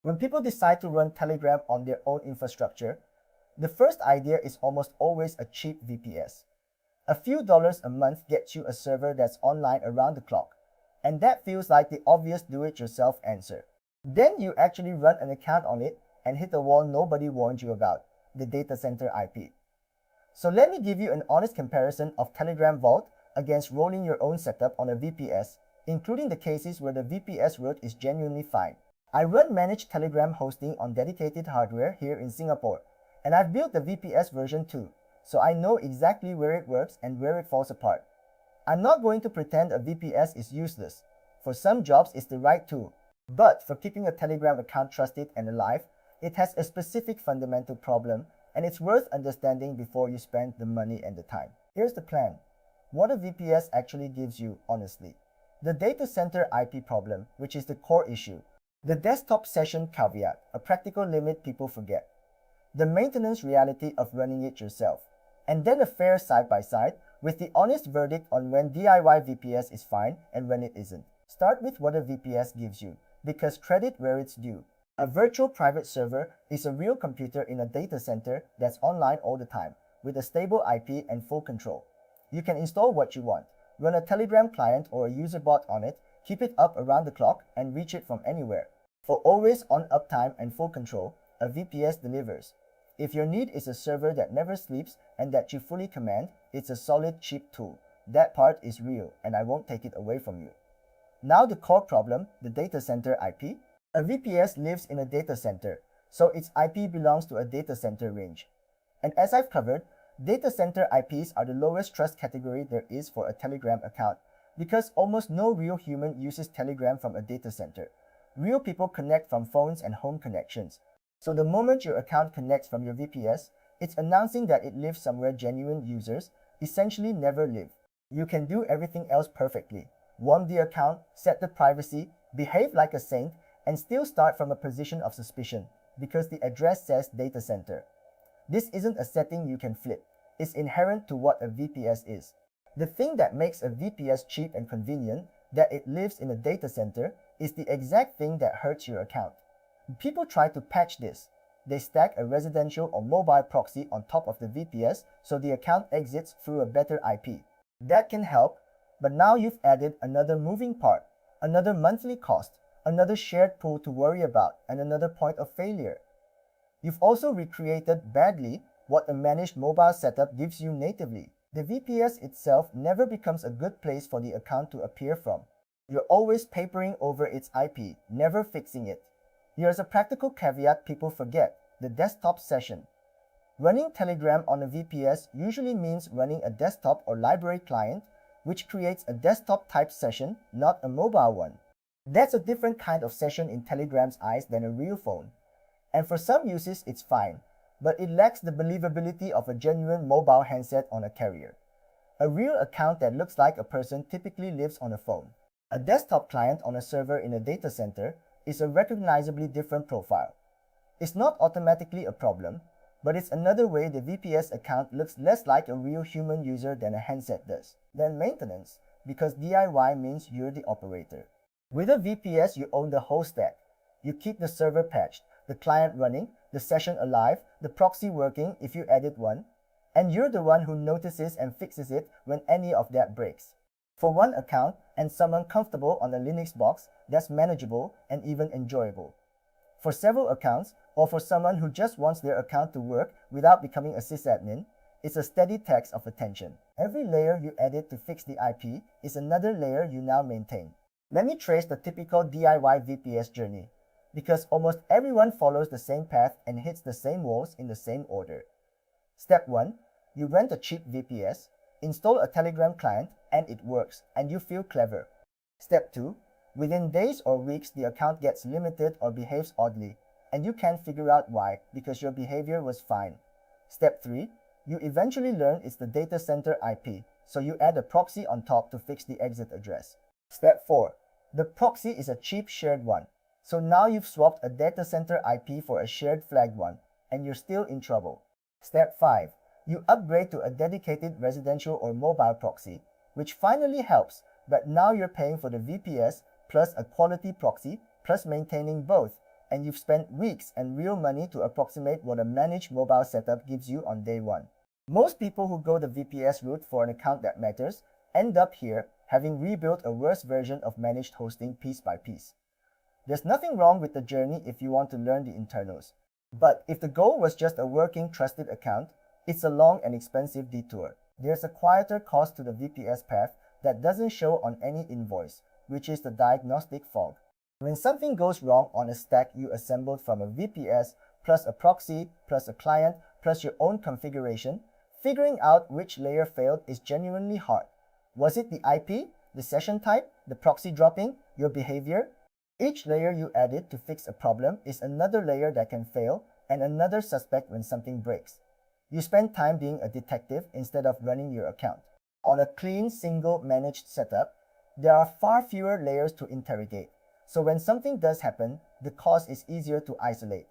When people decide to run Telegram on their own infrastructure, the first idea is almost always a cheap VPS. A few dollars a month gets you a server that's online around the clock, and that feels like the obvious do-it-yourself answer. Then you actually run an account on it and hit a wall nobody warned you about, the data center IP. So let me give you an honest comparison of Telegram Vault against rolling your own setup on a VPS, including the cases where the VPS route is genuinely fine. I run managed Telegram hosting on dedicated hardware here in Singapore, and I've built the VPS version too, so I know exactly where it works and where it falls apart. I'm not going to pretend a VPS is useless. For some jobs, it's the right tool. But for keeping a Telegram account trusted and alive, it has a specific fundamental problem, and it's worth understanding before you spend the money and the time. Here's the plan. What a VPS actually gives you, honestly. The data center IP problem, which is the core issue. The desktop session caveat, a practical limit people forget. The maintenance reality of running it yourself. And then a fair side-by-side with the honest verdict on when DIY VPS is fine and when it isn't. Start with what a VPS gives you, because credit where it's due. A virtual private server is a real computer in a data center that's online all the time, with a stable IP and full control. You can install what you want, run a Telegram client or a user bot on it, keep it up around the clock, and reach it from anywhere. For always-on uptime and full control, a VPS delivers. If your need is a server that never sleeps and that you fully command, it's a solid, cheap tool. That part is real, and I won't take it away from you. Now the core problem, the data center IP. A VPS lives in a data center, so its IP belongs to a data center range. And as I've covered, data center IPs are the lowest trust category there is for a Telegram account, because almost no real human uses Telegram from a data center. Real people connect from phones and home connections. So the moment your account connects from your VPS, it's announcing that it lives somewhere genuine users essentially never live. You can do everything else perfectly. Warm the account, set the privacy, behave like a saint, and still start from a position of suspicion because the address says data center. This isn't a setting you can flip. It's inherent to what a VPS is. The thing that makes a VPS cheap and convenient, that it lives in a data center, is the exact thing that hurts your account. People try to patch this. They stack a residential or mobile proxy on top of the VPS so the account exits through a better IP. That can help, but now you've added another moving part, another monthly cost, another shared pool to worry about, and another point of failure. You've also recreated badly what a managed mobile setup gives you natively. The VPS itself never becomes a good place for the account to appear from. You're always papering over its IP, never fixing it. Here's a practical caveat people forget, the desktop session. Running Telegram on a VPS usually means running a desktop or library client, which creates a desktop-type session, not a mobile one. That's a different kind of session in Telegram's eyes than a real phone. And for some uses it's fine, but it lacks the believability of a genuine mobile handset on a carrier. A real account that looks like a person typically lives on a phone. A desktop client on a server in a data center is a recognizably different profile. It's not automatically a problem, but it's another way the VPS account looks less like a real human user than a handset does. Then maintenance, because DIY means you're the operator. With a VPS, you own the whole stack. You keep the server patched, the client running, the session alive, the proxy working if you edit one, and you're the one who notices and fixes it when any of that breaks. For one account and someone comfortable on a Linux box, that's manageable and even enjoyable. For several accounts, or for someone who just wants their account to work without becoming a sysadmin, it's a steady tax of attention. Every layer you edit to fix the IP is another layer you now maintain. Let me trace the typical DIY VPS journey, because almost everyone follows the same path and hits the same walls in the same order. Step 1. You rent a cheap VPS, install a Telegram client, and it works, and you feel clever. Step 2. Within days or weeks, the account gets limited or behaves oddly, and you can't figure out why because your behavior was fine. Step 3. You eventually learn it's the data center IP, so you add a proxy on top to fix the exit address. Step 4. The proxy is a cheap shared one, so now you've swapped a data center IP for a shared flagged one, and you're still in trouble. Step 5. You upgrade to a dedicated residential or mobile proxy, which finally helps, but now you're paying for the VPS plus a quality proxy plus maintaining both, and you've spent weeks and real money to approximate what a managed mobile setup gives you on day one. Most people who go the VPS route for an account that matters end up here, having rebuilt a worse version of managed hosting piece by piece. There's nothing wrong with the journey if you want to learn the internals. But if the goal was just a working, trusted account, it's a long and expensive detour. There's a quieter cost to the VPS path that doesn't show on any invoice, which is the diagnostic fog. When something goes wrong on a stack you assembled from a VPS, plus a proxy, plus a client, plus your own configuration, figuring out which layer failed is genuinely hard. Was it the IP, the session type, the proxy dropping, your behavior? Each layer you added to fix a problem is another layer that can fail and another suspect when something breaks. You spend time being a detective instead of running your account. On a clean, single managed setup, there are far fewer layers to interrogate. So when something does happen, the cause is easier to isolate.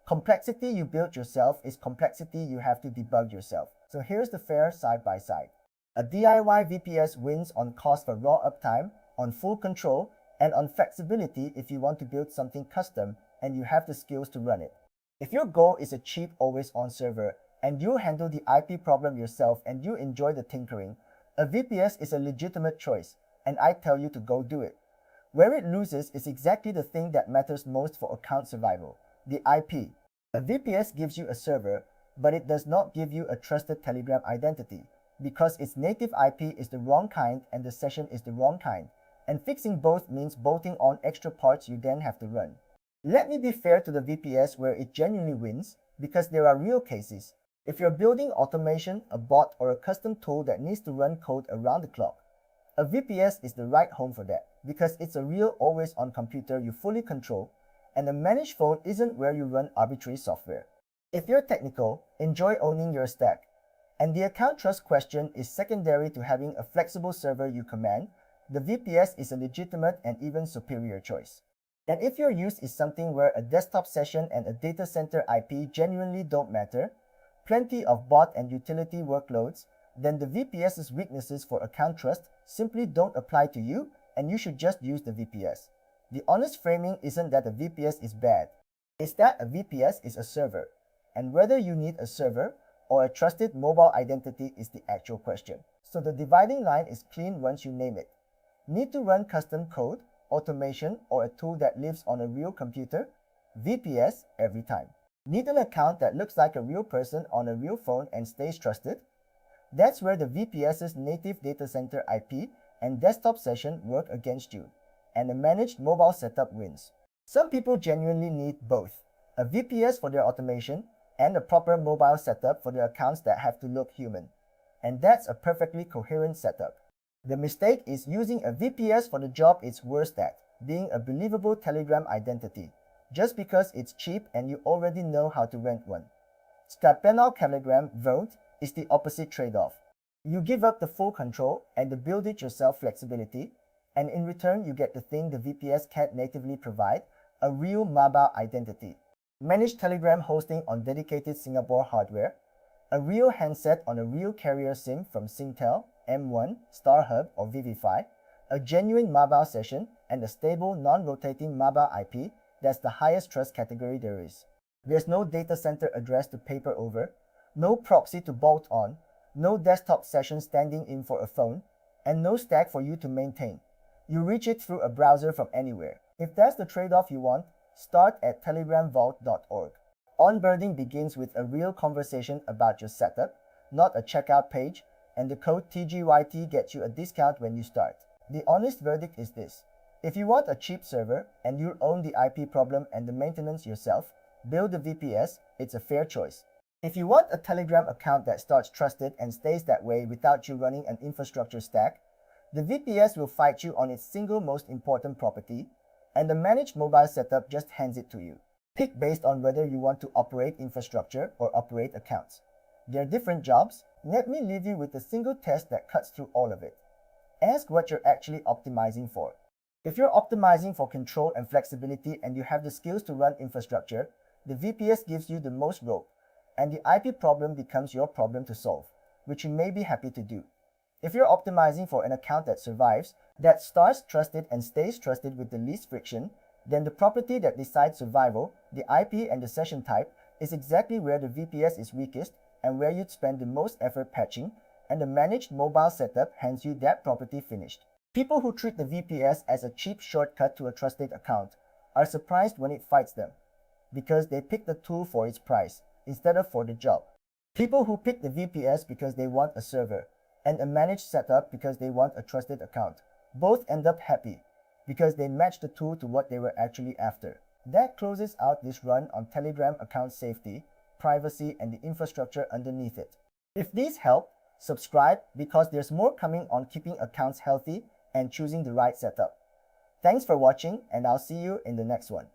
Complexity you build yourself is complexity you have to debug yourself. So here's the fair side by side. A DIY VPS wins on cost for raw uptime, on full control, and on flexibility if you want to build something custom and you have the skills to run it. If your goal is a cheap always-on server and you handle the IP problem yourself and you enjoy the tinkering, a VPS is a legitimate choice, and I tell you to go do it. Where it loses is exactly the thing that matters most for account survival, the IP. A VPS gives you a server, but it does not give you a trusted Telegram identity, because its native IP is the wrong kind and the session is the wrong kind, and fixing both means bolting on extra parts you then have to run. Let me be fair to the VPS where it genuinely wins, because there are real cases. If you're building automation, a bot, or a custom tool that needs to run code around the clock, a VPS is the right home for that, because it's a real always-on computer you fully control, and a managed phone isn't where you run arbitrary software. If you're technical, enjoy owning your stack, and the account trust question is secondary to having a flexible server you command, the VPS is a legitimate and even superior choice. And if your use is something where a desktop session and a data center IP genuinely don't matter, plenty of bot and utility workloads, then the VPS's weaknesses for account trust simply don't apply to you, and you should just use the VPS. The honest framing isn't that a VPS is bad, it's that a VPS is a server, and whether you need a server or a trusted mobile identity is the actual question. So the dividing line is clean once you name it. Need to run custom code, automation, or a tool that lives on a real computer? VPS every time. Need an account that looks like a real person on a real phone and stays trusted? That's where the VPS's native data center IP and desktop session work against you, and a managed mobile setup wins. Some people genuinely need both, a VPS for their automation and a proper mobile setup for their accounts that have to look human. And that's a perfectly coherent setup. The mistake is using a VPS for the job it's worst at, being a believable Telegram identity, just because it's cheap and you already know how to rent one. Skypenal Telegram vote is the opposite trade-off. You give up the full control and the build-it-yourself flexibility, and in return you get the thing the VPS can't natively provide, a real mobile identity. Manage Telegram hosting on dedicated Singapore hardware, a real handset on a real carrier SIM from Singtel, M1, StarHub, or Vivify, a genuine mobile session, and a stable, non-rotating mobile IP that's the highest trust category there is. There's no data center address to paper over, no proxy to bolt on, no desktop session standing in for a phone, and no stack for you to maintain. You reach it through a browser from anywhere. If that's the trade-off you want, start at telegramvault.org. Onboarding begins with a real conversation about your setup, not a checkout page, and the code TGYT gets you a discount when you start. The honest verdict is this: if you want a cheap server and you own the IP problem and the maintenance yourself, build a VPS, it's a fair choice. If you want a Telegram account that starts trusted and stays that way without you running an infrastructure stack, the VPS will fight you on its single most important property, and the managed mobile setup just hands it to you. Pick based on whether you want to operate infrastructure or operate accounts. They're different jobs. Let me leave you with a single test that cuts through all of it. Ask what you're actually optimizing for. If you're optimizing for control and flexibility and you have the skills to run infrastructure, the VPS gives you the most rope, and the IP problem becomes your problem to solve, which you may be happy to do. If you're optimizing for an account that survives, that starts trusted and stays trusted with the least friction, then the property that decides survival, the IP and the session type, is exactly where the VPS is weakest and where you'd spend the most effort patching, and the managed mobile setup hands you that property finished. People who treat the VPS as a cheap shortcut to a trusted account are surprised when it fights them, because they pick the tool for its price instead of for the job. People who pick the VPS because they want a server and a managed setup because they want a trusted account both end up happy because they match the tool to what they were actually after. That closes out this run on Telegram account safety, privacy, and the infrastructure underneath it. If these help, subscribe because there's more coming on keeping accounts healthy and choosing the right setup. Thanks for watching, and I'll see you in the next one.